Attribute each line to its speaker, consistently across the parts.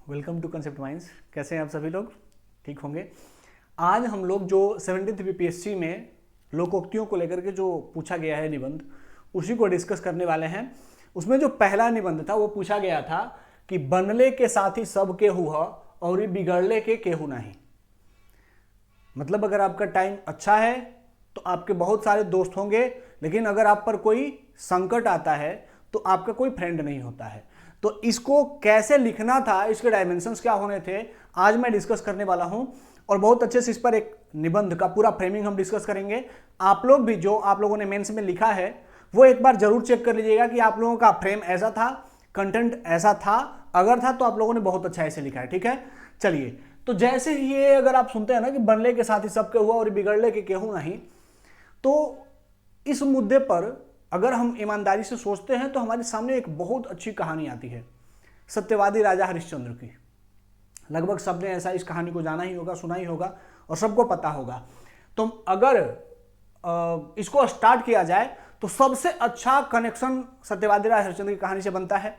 Speaker 1: Welcome to concept minds. कैसे हैं आप सभी लोग? ठीक होंगे। आज हम लोग जो 17th बीपीएससी में लोकोक्तियों को लेकर के जो पूछा गया है निबंध, उसी को डिस्कस करने वाले हैं। उसमें जो पहला निबंध था वो पूछा गया था कि बनले के साथी सब केहू ह और बिगड़ले के केहू नहीं। मतलब अगर आपका टाइम अच्छा है तो आपके बहुत सारे दोस्त होंगे, लेकिन अगर आप पर कोई संकट आता है तो आपका कोई फ्रेंड नहीं होता है। तो इसको कैसे लिखना था, इसके डायमेंशंस क्या होने थे, आज मैं डिस्कस करने वाला हूं। और बहुत अच्छे से इस पर एक निबंध का पूरा फ्रेमिंग हम डिस्कस करेंगे। आप लोग भी जो आप लोगों ने मेंस में लिखा है वो एक बार जरूर चेक कर लीजिएगा कि आप लोगों का फ्रेम ऐसा था, कंटेंट ऐसा था। अगर था तो आप लोगों ने बहुत अच्छा ऐसे लिखा है। ठीक है, चलिए। तो जैसे ही ये अगर आप सुनते हैं ना कि बनले के साथ ही सबके हुआ और बिगड़ले के केहू नहीं, तो इस मुद्दे पर अगर हम ईमानदारी से सोचते हैं तो हमारे सामने एक बहुत अच्छी कहानी आती है, सत्यवादी राजा हरिश्चंद्र की। लगभग सबने ऐसा इस कहानी को जाना ही होगा, सुना ही होगा और सबको पता होगा। तो अगर इसको स्टार्ट किया जाए तो सबसे अच्छा कनेक्शन सत्यवादी राजा हरिश्चंद्र की कहानी से बनता है।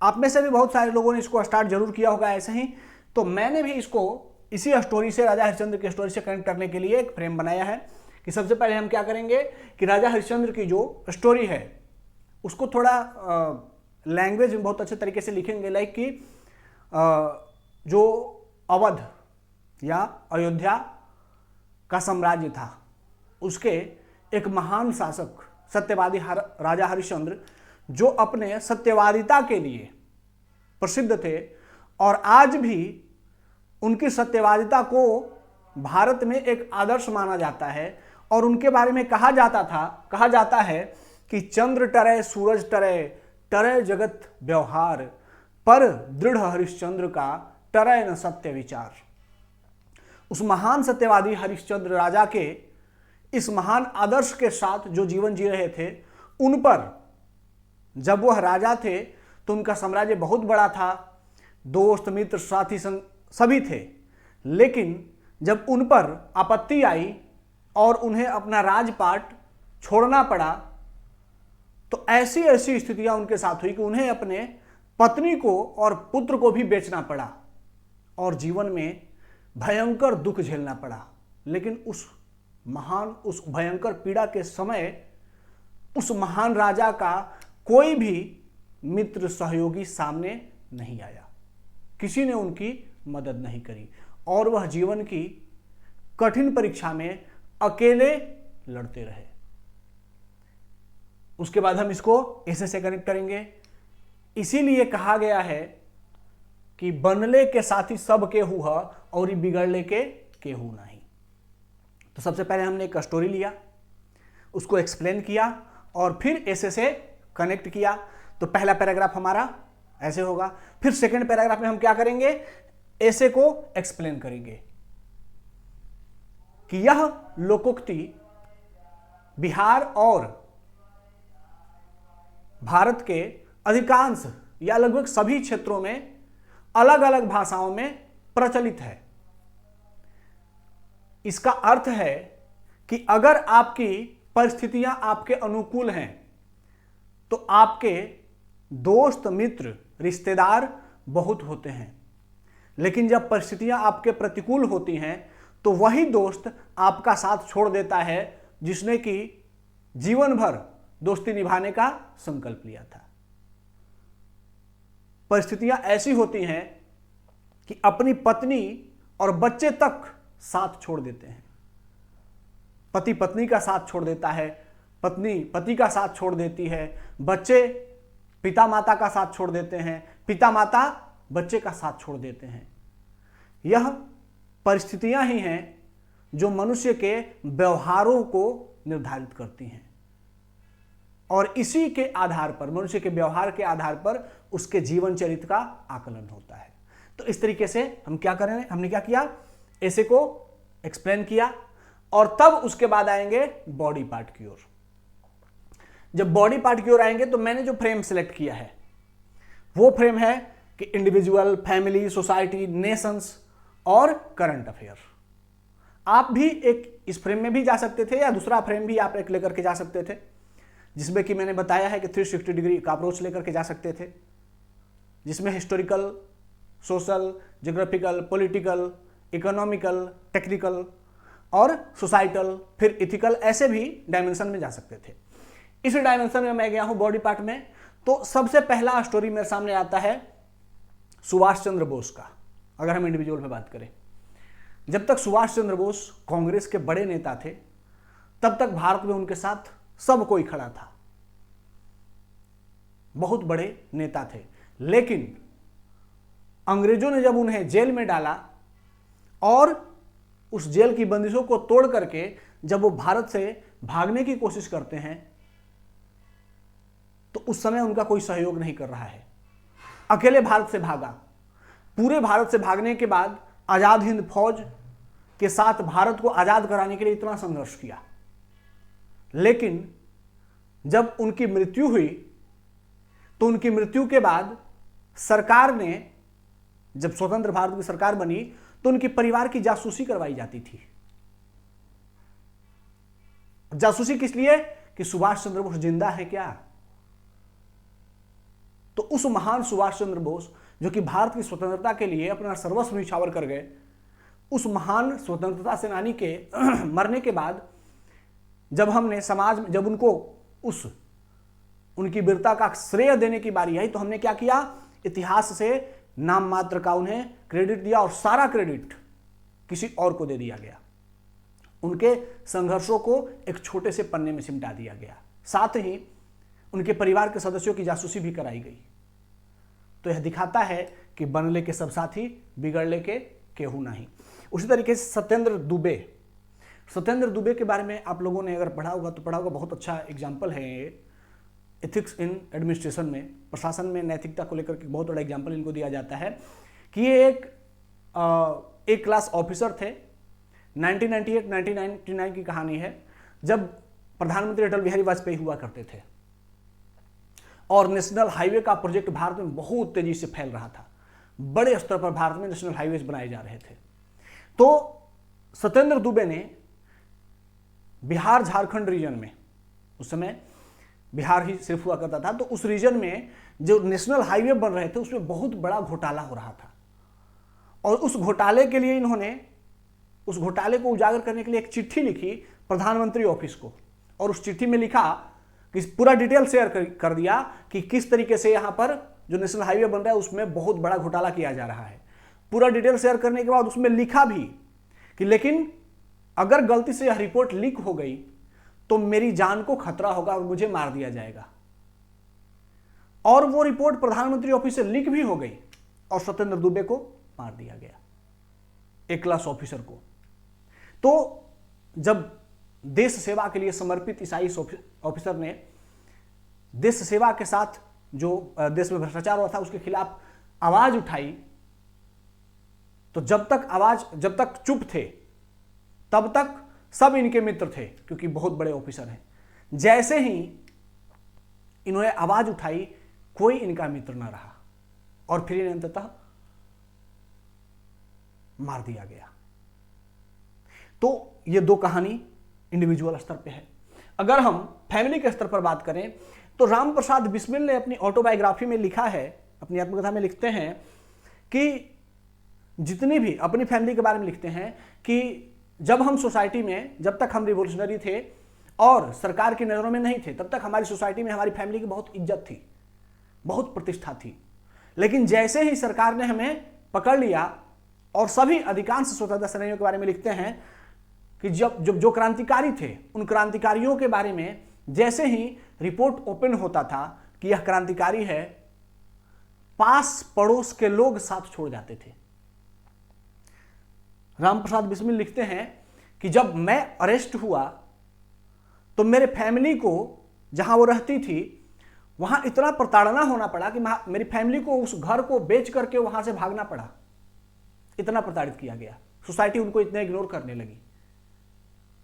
Speaker 1: आप में से भी बहुत सारे लोगों ने इसको स्टार्ट जरूर किया होगा ऐसे ही। तो मैंने भी इसको इसी स्टोरी से, राजा हरिश्चंद्र की स्टोरी से कनेक्ट करने के लिए एक फ्रेम बनाया है कि सबसे पहले हम क्या करेंगे कि राजा हरिश्चंद्र की जो स्टोरी है उसको थोड़ा लैंग्वेज में बहुत अच्छे तरीके से लिखेंगे। लाइक कि जो अवध या अयोध्या का साम्राज्य था, उसके एक महान शासक सत्यवादी राजा हरिश्चंद्र, जो अपने सत्यवादिता के लिए प्रसिद्ध थे और आज भी उनकी सत्यवादिता को भारत में एक आदर्श माना जाता है। और उनके बारे में कहा जाता है कि चंद्र टरे सूरज टरे, टरे जगत व्यवहार, पर दृढ़ हरिश्चंद्र का टरे न सत्य विचार। उस महान सत्यवादी हरिश्चंद्र राजा के इस महान आदर्श के साथ जो जीवन जी रहे थे, उन पर जब वह राजा थे तो उनका साम्राज्य बहुत बड़ा था, दोस्त मित्र साथी सभी थे। लेकिन जब उन पर आपत्ति आई और उन्हें अपना राजपाट छोड़ना पड़ा, तो ऐसी ऐसी स्थितियां उनके साथ हुई कि उन्हें अपने पत्नी को और पुत्र को भी बेचना पड़ा और जीवन में भयंकर दुख झेलना पड़ा। लेकिन उस भयंकर पीड़ा के समय उस महान राजा का कोई भी मित्र सहयोगी सामने नहीं आया, किसी ने उनकी मदद नहीं करी और वह जीवन की कठिन परीक्षा में अकेले लड़ते रहे। उसके बाद हम इसको ऐसे से कनेक्ट करेंगे। इसीलिए कहा गया है कि बनले के साथी सब केहू ह और बिगड़ले के केहू नहीं। तो सबसे पहले हमने एक स्टोरी लिया, उसको एक्सप्लेन किया और फिर ऐसे से कनेक्ट किया। तो पहला पैराग्राफ हमारा ऐसे होगा। फिर सेकंड पैराग्राफ में हम क्या करेंगे, ऐसे को एक्सप्लेन करेंगे कि यह लोकोक्ति बिहार और भारत के अधिकांश या लगभग सभी क्षेत्रों में अलग अलग भाषाओं में प्रचलित है। इसका अर्थ है कि अगर आपकी परिस्थितियां आपके अनुकूल हैं तो आपके दोस्त मित्र रिश्तेदार बहुत होते हैं, लेकिन जब परिस्थितियां आपके प्रतिकूल होती हैं तो वही दोस्त आपका साथ छोड़ देता है जिसने कि जीवन भर दोस्ती निभाने का संकल्प लिया था। परिस्थितियां ऐसी होती हैं कि अपनी पत्नी और बच्चे तक साथ छोड़ देते हैं। पति पत्नी का साथ छोड़ देता है, पत्नी पति का साथ छोड़ देती है, बच्चे पिता माता का साथ छोड़ देते हैं, पिता माता बच्चे का साथ छोड़ देते हैं। यह परिस्थितियां ही हैं जो मनुष्य के व्यवहारों को निर्धारित करती हैं और इसी के आधार पर, मनुष्य के व्यवहार के आधार पर उसके जीवन चरित्र का आकलन होता है। तो इस तरीके से हम क्या करें, हमने क्या किया, ऐसे को एक्सप्लेन किया और तब उसके बाद आएंगे बॉडी पार्ट की ओर। जब बॉडी पार्ट की ओर आएंगे तो मैंने जो फ्रेम सिलेक्ट किया है वो फ्रेम है कि इंडिविजुअल, फैमिली, सोसाइटी, नेशंस और करंट अफेयर। आप भी एक इस फ्रेम में भी जा सकते थे या दूसरा फ्रेम भी आप एक लेकर के जा सकते थे, जिसमें कि मैंने बताया है कि 360 डिग्री का अप्रोच लेकर के जा सकते थे, जिसमें historical, social, geographical, political, economical, technical और सोसाइटल, फिर इथिकल, ऐसे भी डायमेंशन में जा सकते थे। इस डायमेंशन में मैं गया हूं बॉडी पार्ट में। तो सबसे पहला स्टोरी मेरे सामने आता है सुभाष चंद्र बोस का। अगर हम इंडिविजुअल पे बात करें, जब तक सुभाष चंद्र बोस कांग्रेस के बड़े नेता थे, तब तक भारत में उनके साथ सब कोई खड़ा था, बहुत बड़े नेता थे। लेकिन अंग्रेजों ने जब उन्हें जेल में डाला और उस जेल की बंदिशों को तोड़ करके जब वो भारत से भागने की कोशिश करते हैं, तो उस समय उनका कोई सहयोग नहीं कर रहा है। अकेले भारत से भागा। पूरे भारत से भागने के बाद आजाद हिंद फौज के साथ भारत को आजाद कराने के लिए इतना संघर्ष किया। लेकिन जब उनकी मृत्यु हुई, तो उनकी मृत्यु के बाद सरकार ने, जब स्वतंत्र भारत की सरकार बनी, तो उनके परिवार की जासूसी करवाई जाती थी। जासूसी किस लिए? कि सुभाष चंद्र बोस जिंदा है क्या। तो उस महान सुभाष चंद्र बोस, जो कि भारत की स्वतंत्रता के लिए अपना सर्वस्व न्यौछावर कर गए, उस महान स्वतंत्रता सेनानी के मरने के बाद जब हमने समाज में, जब उनकी वीरता का श्रेय देने की बारी आई, तो हमने क्या किया? इतिहास से नाम मात्र का उन्हें क्रेडिट दिया और सारा क्रेडिट किसी और को दे दिया गया। उनके संघर्षों को एक छोटे से पन्ने में सिमटा दिया गया। साथ ही उनके परिवार के सदस्यों की जासूसी भी कराई गई। तो यह दिखाता है कि बनले के सब साथी, बिगड़ले के केहू नहीं। उसी तरीके से सत्येंद्र दुबे के बारे में आप लोगों ने अगर पढ़ा होगा तो पढ़ा होगा, बहुत अच्छा एग्जाम्पल है ये। एथिक्स इन एडमिनिस्ट्रेशन में, प्रशासन में नैतिकता को लेकर के बहुत बड़ा एग्जाम्पल इनको दिया जाता है कि ये एक क्लास ऑफिसर थे। 1998-1999 की कहानी है, जब प्रधानमंत्री अटल बिहारी वाजपेयी हुआ करते थे और नेशनल हाईवे का प्रोजेक्ट भारत में बहुत तेजी से फैल रहा था। बड़े स्तर पर भारत में नेशनल हाईवेज बनाए जा रहे थे। तो सत्येंद्र दुबे ने बिहार झारखंड रीजन में, उस समय बिहार ही सिर्फ हुआ करता था, तो उस रीजन में जो नेशनल हाईवे बन रहे थे उसमें बहुत बड़ा घोटाला हो रहा था। और उस घोटाले के लिए इन्होंने, उस घोटाले को उजागर करने के लिए एक चिट्ठी लिखी प्रधानमंत्री ऑफिस को, और उस चिट्ठी में लिखा कि पूरा डिटेल शेयर कर दिया कि किस तरीके से यहाँ पर जो नेशनल हाईवे बन रहा है उसमें बहुत बड़ा घोटाला किया जा रहा है। पूरा डिटेल शेयर करने के बाद उसमें लिखा भी कि लेकिन अगर गलती से यह रिपोर्ट लीक हो गई तो मेरी जान को खतरा होगा और मुझे मार दिया जाएगा। और वो रिपोर्ट प्रधानमंत्री ऑफिस से लीक भी हो गई और सत्येंद्र दुबे को मार दिया गया, एक क्लास ऑफिसर को। तो जब देश सेवा के लिए समर्पित इस आईएएस ऑफिसर ने देश सेवा के साथ जो देश में भ्रष्टाचार हुआ था उसके खिलाफ आवाज उठाई, तो जब तक चुप थे तब तक सब इनके मित्र थे, क्योंकि बहुत बड़े ऑफिसर हैं। जैसे ही इन्होंने आवाज उठाई, कोई इनका मित्र ना रहा और फिर इन्हें अंततः मार दिया गया। तो ये दो कहानी इंडिविजुअल स्तर पे है। अगर हम फैमिली के स्तर पर बात करें तो राम प्रसाद बिस्मिल ने अपनी ऑटोबायोग्राफी में लिखा है, अपनी आत्मकथा में लिखते हैं कि जितनी भी अपनी फैमिली के बारे में लिखते हैं कि जब हम सोसाइटी में, जब तक हम रिवोल्यूशनरी थे और सरकार की नज़रों में नहीं थे, तब तक हमारी सोसाइटी में हमारी फैमिली की बहुत इज्जत थी, बहुत प्रतिष्ठा थी। लेकिन जैसे ही सरकार ने हमें पकड़ लिया, और सभी अधिकांश स्वतंत्रता सेनानियों के बारे में लिखते हैं कि जब जो क्रांतिकारी थे, उन क्रांतिकारियों के बारे में जैसे ही रिपोर्ट ओपन होता था कि यह क्रांतिकारी है, पास पड़ोस के लोग साथ छोड़ जाते थे। राम प्रसाद बिस्मिल लिखते हैं कि जब मैं अरेस्ट हुआ तो मेरे फैमिली को, जहां वो रहती थी, वहां इतना प्रताड़ना होना पड़ा कि मेरी फैमिली को उस घर को बेच करके वहां से भागना पड़ा। इतना प्रताड़ित किया गया, सोसाइटी उनको इतना इग्नोर करने लगी।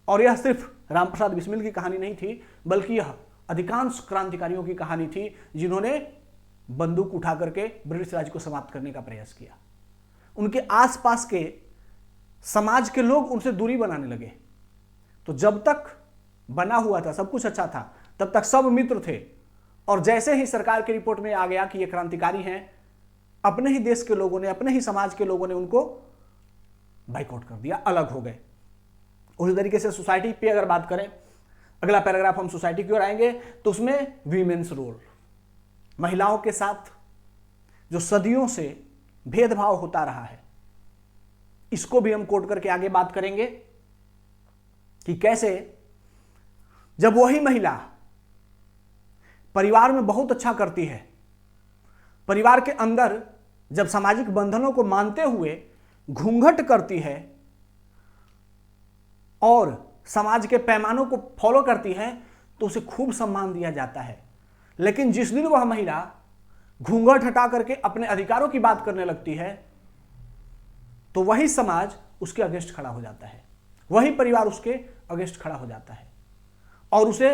Speaker 1: और यह सिर्फ रामप्रसाद बिस्मिल की कहानी नहीं थी, बल्कि यह अधिकांश क्रांतिकारियों की कहानी थी जिन्होंने बंदूक उठा करके ब्रिटिश राज को समाप्त करने का प्रयास किया। उनके आसपास के समाज के लोग उनसे दूरी बनाने लगे। तो जब तक बना हुआ था, सब कुछ अच्छा था, तब तक सब मित्र थे। और जैसे ही सरकार की रिपोर्ट में आ गया कि ये क्रांतिकारी हैं, अपने ही देश के लोगों ने, अपने ही समाज के लोगों ने उनको बाइकआउट कर दिया, अलग हो गए। उसी तरीके से सोसाइटी पे अगर बात करें, अगला पैराग्राफ हम सोसाइटी की ओर आएंगे, तो उसमें वीमेन्स रोल, महिलाओं के साथ जो सदियों से भेदभाव होता रहा है, इसको भी हम कोट करके आगे बात करेंगे कि कैसे जब वही महिला परिवार में बहुत अच्छा करती है, परिवार के अंदर जब सामाजिक बंधनों को मानते हुए घूंघट करती है और समाज के पैमानों को फॉलो करती है, तो उसे खूब सम्मान दिया जाता है। लेकिन जिस दिन वह महिला घूंघट हटा करके अपने अधिकारों की बात करने लगती है, तो वही समाज उसके अगेंस्ट खड़ा हो जाता है, वही परिवार उसके अगेंस्ट खड़ा हो जाता है और उसे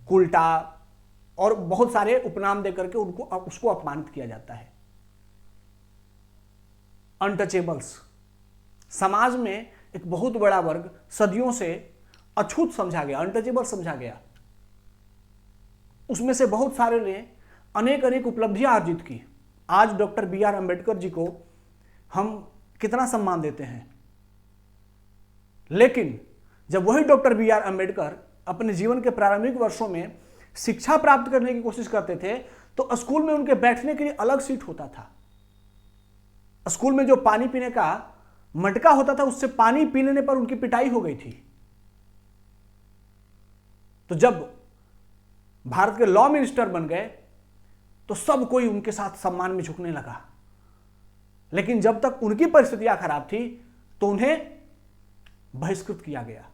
Speaker 1: उल्टा और बहुत सारे उपनाम देकर के उसको अपमानित किया जाता है। अनटचेबल्स, समाज में एक बहुत बड़ा वर्ग सदियों से अछूत समझा गया, अनटचेबल समझा गया। उसमें से बहुत सारे ने अनेक अनेक उपलब्धियां अर्जित की। आज डॉक्टर बी.आर. अम्बेडकर जी को हम कितना सम्मान देते हैं, लेकिन जब वही डॉक्टर बी.आर. अम्बेडकर अपने जीवन के प्रारंभिक वर्षों में शिक्षा प्राप्त करने की कोशिश करते थे, तो स्कूल में उनके बैठने के लिए अलग सीट होता था। स्कूल में जो पानी पीने का मटका होता था, उससे पानी पी लेने पर उनकी पिटाई हो गई थी। तो जब भारत के लॉ मिनिस्टर बन गए, तो सब कोई उनके साथ सम्मान में झुकने लगा। लेकिन जब तक उनकी परिस्थितियां खराब थी, तो उन्हें बहिष्कृत किया गया।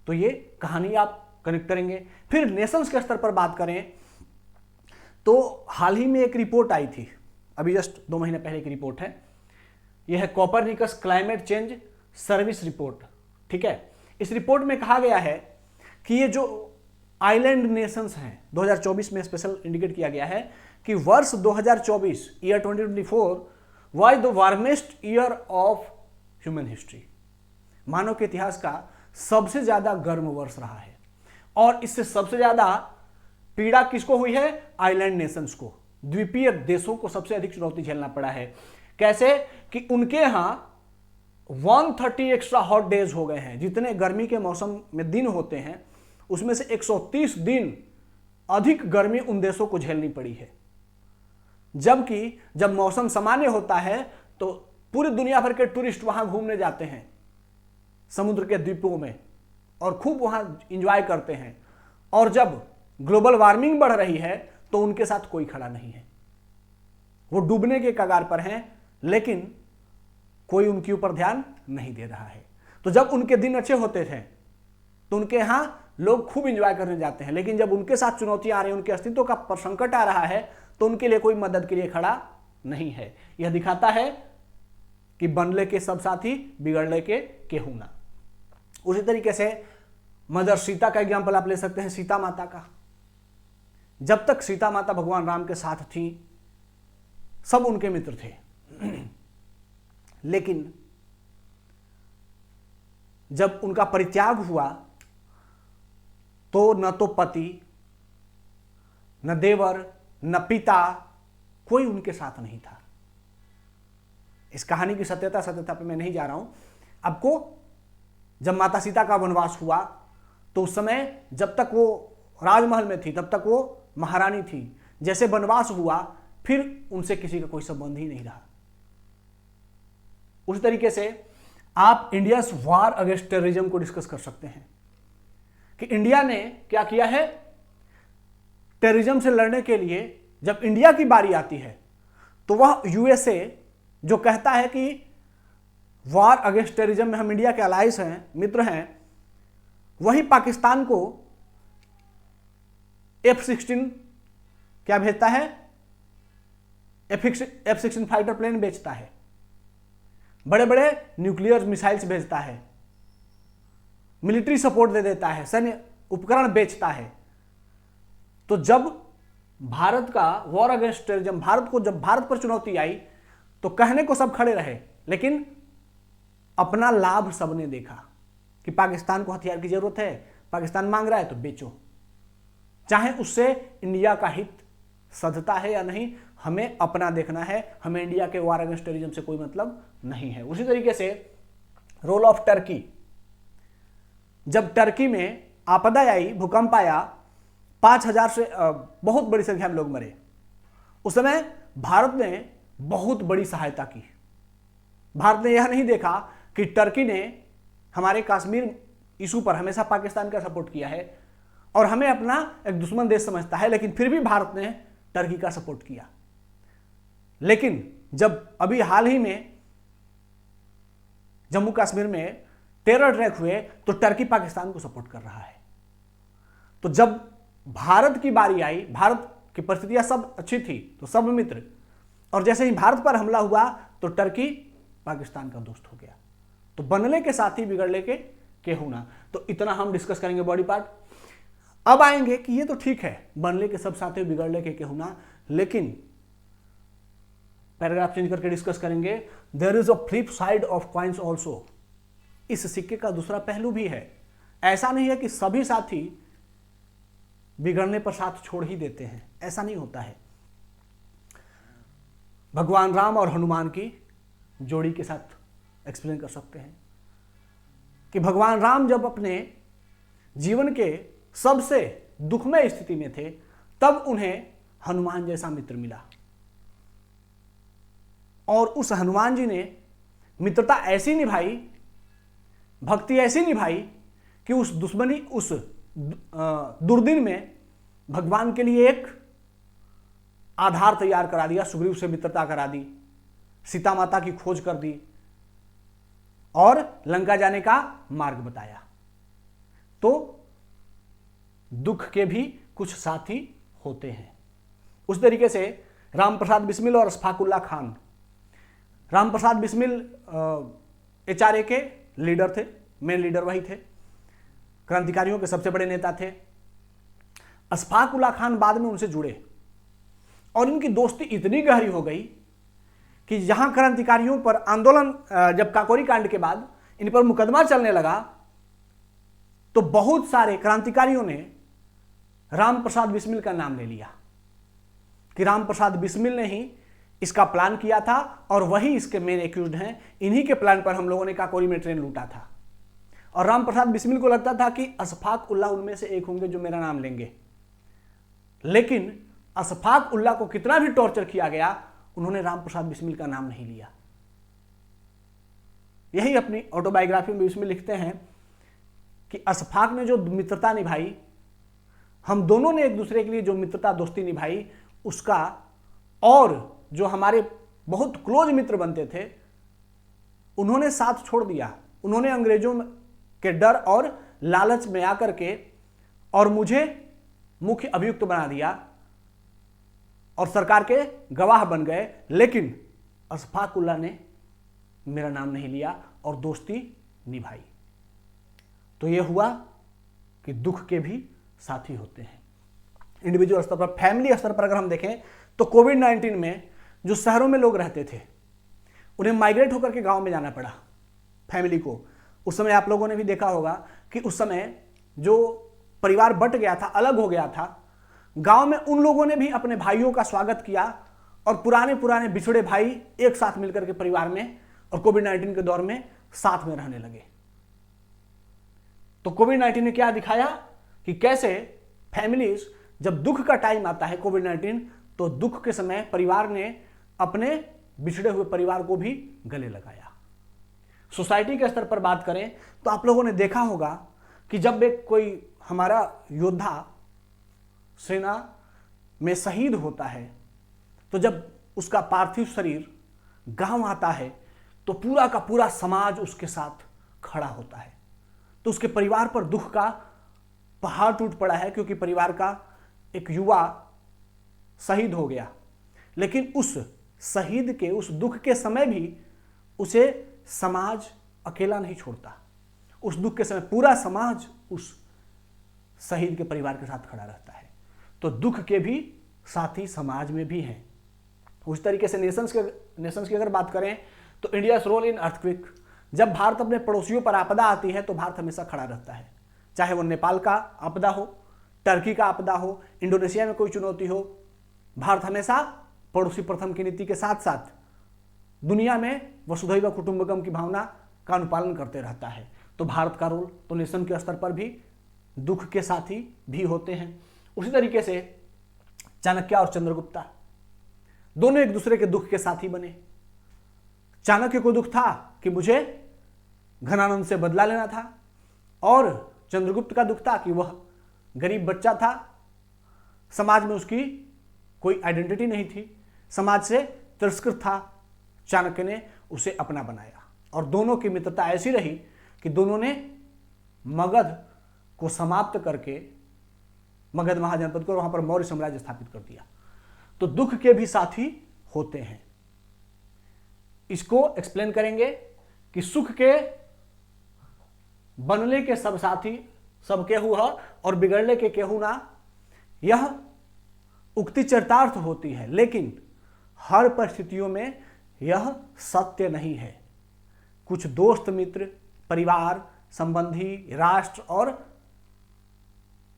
Speaker 1: तो ये कहानी आप कनेक्ट करेंगे। फिर नेशंस के स्तर पर बात करें, तो हाल ही में एक रिपोर्ट आई थी, अभी जस्ट 2 महीने पहले की रिपोर्ट है। यह है Copernicus climate change service report. ठीक है, इस रिपोर्ट में कहा गया है कि ये जो आइलैंड नेशंस हैं, 2024 में स्पेशल इंडिकेट किया गया है कि वर्ष 2024 year 2024 was the warmest year of human history. मानव के इतिहास का सबसे ज्यादा गर्म वर्ष रहा है और इससे सबसे ज्यादा पीड़ा किसको हुई है? आइलैंड नेशंस को, द्वीपीय देशों को सबसे अधिक चुनौती झेलना पड़ा है। कैसे कि उनके यहां 130 एक्स्ट्रा हॉट डेज हो गए हैं। जितने गर्मी के मौसम में दिन होते हैं, उसमें से 130 दिन अधिक गर्मी उन देशों को झेलनी पड़ी है। जबकि जब मौसम सामान्य होता है तो पूरी दुनिया भर के टूरिस्ट वहां घूमने जाते हैं समुद्र के द्वीपों में और खूब वहां एंजॉय करते हैं, और जब ग्लोबल वार्मिंग बढ़ रही है तो उनके साथ कोई खड़ा नहीं है। वो डूबने के कगार पर हैं, लेकिन कोई उनके ऊपर ध्यान नहीं दे रहा है। तो जब उनके दिन अच्छे होते थे तो उनके यहां लोग खूब एंजॉय करने जाते हैं, लेकिन जब उनके साथ चुनौतियां आ रही हैं, उनके अस्तित्व का संकट आ रहा है, तो उनके लिए कोई मदद के लिए खड़ा नहीं है। यह दिखाता है कि बनले के सब साथी बिगड़ले के केहू ना। उसी तरीके से मदर सीता का एग्जाम्पल आप ले सकते हैं, सीता माता का। जब तक सीता माता भगवान राम के साथ थी, सब उनके मित्र थे, लेकिन जब उनका परित्याग हुआ तो न तो पति, न देवर, न पिता, कोई उनके साथ नहीं था। इस कहानी की सत्यता पे मैं नहीं जा रहा हूं। आपको जब माता सीता का वनवास हुआ तो उस समय जब तक वो राजमहल में थी तब तक वो महारानी थी। जैसे वनवास हुआ फिर उनसे किसी का कोई संबंध ही नहीं रहा। उसी तरीके से आप इंडियाज वार अगेंस्ट टेररिज्म को डिस्कस कर सकते हैं कि इंडिया ने क्या किया है। टेररिज्म से लड़ने के लिए जब इंडिया की बारी आती है तो वह यूएसए जो कहता है कि वार अगेंस्ट टेररिज्म में हम इंडिया के अलाइज हैं, मित्र हैं, वही पाकिस्तान को F-16 क्या भेजता है? F-16 फाइटर प्लेन बेचता है, बड़े बड़े न्यूक्लियर मिसाइल्स भेजता है, मिलिट्री सपोर्ट दे देता है, सैन्य उपकरण बेचता है। तो जब भारत का वॉर अगेंस्ट टेररिज्म, जब भारत पर चुनौती आई तो कहने को सब खड़े रहे, लेकिन अपना लाभ सबने देखा कि पाकिस्तान को हथियार की जरूरत है, पाकिस्तान मांग रहा है तो बेचो, चाहे उससे इंडिया का हित सधता है या नहीं, हमें अपना देखना है। हमें इंडिया के वार अगेंस्ट टेररिज्म से कोई मतलब नहीं है। उसी तरीके से रोल ऑफ टर्की, जब टर्की में आपदा आई, भूकंप आया, 5,000 से बहुत बड़ी संख्या में लोग मरे, उस समय भारत ने बहुत बड़ी सहायता की। भारत ने यह नहीं देखा कि टर्की ने हमारे कश्मीर इशू पर हमेशा पाकिस्तान का सपोर्ट किया है और हमें अपना एक दुश्मन देश समझता है, लेकिन फिर भी भारत ने टर्की का सपोर्ट किया। लेकिन जब अभी हाल ही में जम्मू कश्मीर में टेरर अटैक हुए तो टर्की पाकिस्तान को सपोर्ट कर रहा है। तो जब भारत की बारी आई, भारत की परिस्थितियां सब अच्छी थी तो सब मित्र, और जैसे ही भारत पर हमला हुआ तो टर्की पाकिस्तान का दोस्त हो गया। तो बनले के साथी बिगड़ले के होना, तो इतना हम डिस्कस करेंगे बॉडी पार्ट। अब आएंगे कि ये तो ठीक है, बनले के सब साथी बिगड़ले के होना, लेकिन पैराग्राफ चेंज करके डिस्कस करेंगे there is a flip side of coins also. इस सिक्के का दूसरा पहलू भी है। ऐसा नहीं है कि सभी साथी बिगड़ने पर साथ छोड़ ही देते हैं, ऐसा नहीं होता है। भगवान राम और हनुमान की जोड़ी के साथ एक्सप्लेन कर सकते हैं कि भगवान राम जब अपने जीवन के सबसे दुखमय स्थिति में थे तब उन्हें हनुमान जैसा मित्र मिला, और उस हनुमान जी ने मित्रता ऐसी निभाई, भक्ति ऐसी निभाई कि उस दुश्मनी, उस दुर्दिन में भगवान के लिए एक आधार तैयार करा दिया। सुग्रीव से मित्रता करा दी, सीता माता की खोज कर दी और लंका जाने का मार्ग बताया। तो दुख के भी कुछ साथी होते हैं। उस तरीके से राम प्रसाद बिस्मिल और अशफाकुल्ला खान। राम प्रसाद बिस्मिल HRA के लीडर थे, मेन लीडर वही थे, क्रांतिकारियों के सबसे बड़े नेता थे। अशफाकुल्ला खान बाद में उनसे जुड़े और इनकी दोस्ती इतनी गहरी हो गई कि जहां क्रांतिकारियों पर आंदोलन, जब काकोरी कांड के बाद इन पर मुकदमा चलने लगा तो बहुत सारे क्रांतिकारियों ने राम प्रसाद बिस्मिल का नाम ले लिया कि राम प्रसाद बिस्मिल ने ही इसका प्लान किया था और वही इसके मेन एक्यूज्ड हैं। इन्हीं के प्लान पर हम लोगों ने काकोरी में ट्रेन लूटा था। और राम प्रसाद बिस्मिल को लगता था कि अशफाक उल्लाह उनमें से एक होंगे जो मेरा नाम लेंगे, लेकिन अशफाक उल्लाह को कितना भी टॉर्चर किया गया, उन्होंने राम प्रसाद बिस्मिल का नाम नहीं लिया। यही अपनी ऑटोबायोग्राफी में बिस्मिल लिखते हैं कि अशफाक ने जो मित्रता निभाई, हम दोनों ने एक दूसरे के लिए जो मित्रता दोस्ती निभाई, उसका, और जो हमारे बहुत क्लोज मित्र बनते थे उन्होंने साथ छोड़ दिया। उन्होंने अंग्रेजों के डर और लालच में आकर के और मुझे मुख्य अभियुक्त बना दिया और सरकार के गवाह बन गए, लेकिन अशफाक उल्लाह ने मेरा नाम नहीं लिया और दोस्ती निभाई। तो यह हुआ कि दुख के भी साथी होते हैं। इंडिविजुअल स्तर पर, फैमिली स्तर पर अगर हम देखें तो कोविड-19 में जो शहरों में लोग रहते थे उन्हें माइग्रेट होकर के गांव में जाना पड़ा फैमिली को। उस समय आप लोगों ने भी देखा होगा कि उस समय जो परिवार बट गया था, अलग हो गया था, गांव में उन लोगों ने भी अपने भाइयों का स्वागत किया और पुराने बिछड़े भाई एक साथ मिलकर के परिवार में और कोविड-19 के दौर में साथ में रहने लगे। तो कोविड-19 ने क्या दिखाया कि कैसे फैमिलीज, जब दुख का टाइम आता है कोविड-19, तो दुख के समय परिवार ने अपने बिछड़े हुए परिवार को भी गले लगाया। सोसाइटी के स्तर पर बात करें तो आप लोगों ने देखा होगा कि जब एक कोई हमारा योद्धा सेना में शहीद होता है तो जब उसका पार्थिव शरीर गांव आता है तो पूरा का पूरा समाज उसके साथ खड़ा होता है। तो उसके परिवार पर दुख का पहाड़ टूट पड़ा है क्योंकि परिवार का एक युवा शहीद हो गया, लेकिन उस शहीद के उस दुख के समय भी उसे समाज अकेला नहीं छोड़ता। उस दुख के समय पूरा समाज उस शहीद के परिवार के साथ खड़ा रहता है। तो दुख के भी साथी समाज में भी हैं। उस तरीके से नेशंस की अगर बात करें तो इंडियाज रोल इन अर्थक्वेक, जब भारत अपने पड़ोसियों पर आपदा आती है तो भारत हमेशा खड़ा रहता है, चाहे वो नेपाल का आपदा हो, टर्की का आपदा हो, इंडोनेशिया में कोई चुनौती हो, भारत हमेशा पड़ोसी प्रथम की नीति के साथ साथ दुनिया में वसुधैव कुटुंबकम की भावना का अनुपालन करते रहता है। तो भारत का रोल तो नेशन के स्तर पर भी दुख के साथी भी होते हैं। उसी तरीके से चाणक्य और चंद्रगुप्ता दोनों एक दूसरे के दुख के साथी बने। चाणक्य को दुख था कि मुझे घनानंद से बदला लेना था, और चंद्रगुप्त का दुख था कि वह गरीब बच्चा था, समाज में उसकी कोई आइडेंटिटी नहीं थी, समाज से तिरस्कृत था। चाणक्य ने उसे अपना बनाया और दोनों की मित्रता ऐसी रही कि दोनों ने मगध को समाप्त करके मगध महाजनपद को और वहां पर मौर्य साम्राज्य स्थापित कर दिया। तो दुख के भी साथी होते हैं। इसको एक्सप्लेन करेंगे कि सुख के बनने के सब साथी सब केहू है और बिगड़ने के केहू ना। यह उक्ति चरितार्थ होती है, लेकिन हर परिस्थितियों में यह सत्य नहीं है। कुछ दोस्त मित्र, परिवार, संबंधी, राष्ट्र और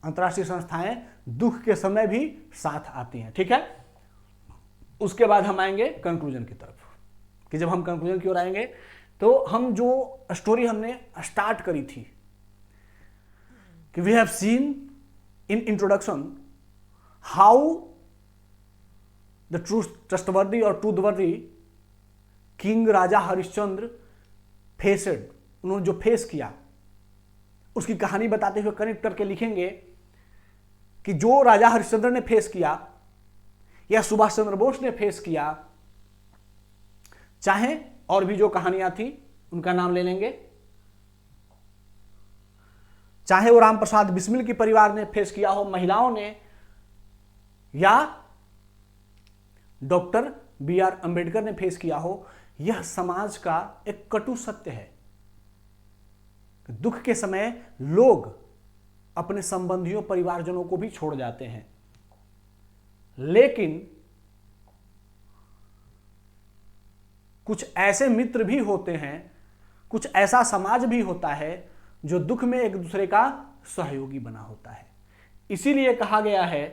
Speaker 1: अंतर्राष्ट्रीय संस्थाएं दुख के समय भी साथ आती हैं। ठीक है, उसके बाद हम आएंगे कंक्लूजन की तरफ, कि जब हम कंक्लूजन की ओर आएंगे तो हम जो स्टोरी हमने स्टार्ट करी थी कि we have seen in introduction how the trustworthy और ट्रूथवर्दी किंग राजा हरिश्चंद्र फेसेड, उन्होंने जो फेस किया उसकी कहानी बताते हुए कनेक्ट करके लिखेंगे कि जो राजा हरिश्चंद्र ने फेस किया या सुभाष चंद्र बोस ने फेस किया, चाहे और भी जो कहानियां थी उनका नाम ले लेंगे, चाहे वो राम प्रसाद बिस्मिल के परिवार ने फेस किया हो, महिलाओं ने, या डॉक्टर बी.आर. अंबेडकर ने फेस किया हो, यह समाज का एक कटु सत्य है। दुख के समय लोग अपने संबंधियों, परिवारजनों को भी छोड़ जाते हैं, लेकिन कुछ ऐसे मित्र भी होते हैं, कुछ ऐसा समाज भी होता है जो दुख में एक दूसरे का सहयोगी बना होता है। इसीलिए कहा गया है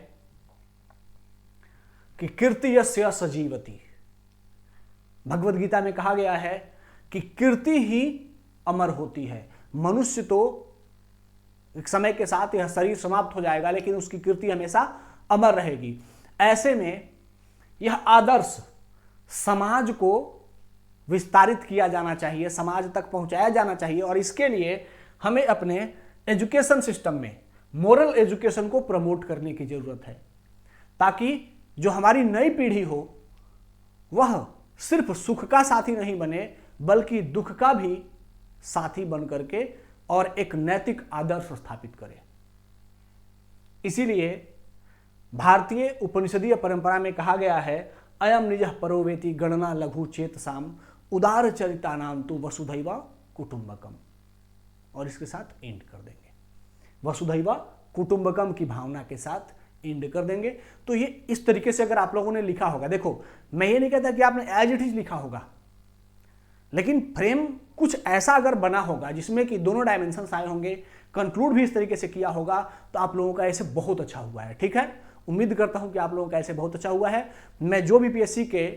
Speaker 1: कि कीर्ति यस्य सजीवति। भगवद गीता में कहा गया है कि कीर्ति ही अमर होती है। मनुष्य तो एक समय के साथ यह शरीर समाप्त हो जाएगा, लेकिन उसकी कीर्ति हमेशा अमर रहेगी। ऐसे में यह आदर्श समाज को विस्तारित किया जाना चाहिए, समाज तक पहुंचाया जाना चाहिए, और इसके लिए हमें अपने एजुकेशन सिस्टम में मोरल एजुकेशन को प्रमोट करने की जरूरत है, ताकि जो हमारी नई पीढ़ी हो वह सिर्फ सुख का साथी नहीं बने, बल्कि दुख का भी साथी बन करके और एक नैतिक आदर्श स्थापित करे। इसीलिए भारतीय उपनिषदीय परंपरा में कहा गया है, अयम निजः परोवेति गणना लघु चेतसाम उदार चरिता नाम तो वसुधैव कुटुंबकम। और इसके साथ एंड कर देंगे, वसुधैव कुटुंबकम की भावना के साथ एंड कर देंगे। तो ये इस तरीके से अगर आप लोगों ने लिखा होगा, देखो मैं ये नहीं कहता कि आपने एज इट इज लिखा होगा, लेकिन फ्रेम कुछ ऐसा अगर बना होगा जिसमें कि दोनों डायमेंशंस आए होंगे, कंक्लूड भी इस तरीके से किया होगा, तो आप लोगों का ऐसे बहुत अच्छा हुआ है। ठीक है, उम्मीद करता हूं कि आप लोगों का ऐसे बहुत अच्छा हुआ है। मैं जो भी पीएससी के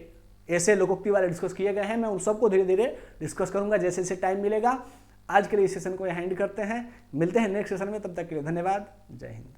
Speaker 1: ऐसे लोकोक्ति वाले डिस्कस किए गए हैं, मैं उन सबको धीरे धीरे डिस्कस करूंगा जैसे जैसे टाइम मिलेगा। आज के लिए इस सेशन को यहाँ एंड करते हैं, मिलते हैं नेक्स्ट सेशन में, तब तक के लिए धन्यवाद, जय हिंद।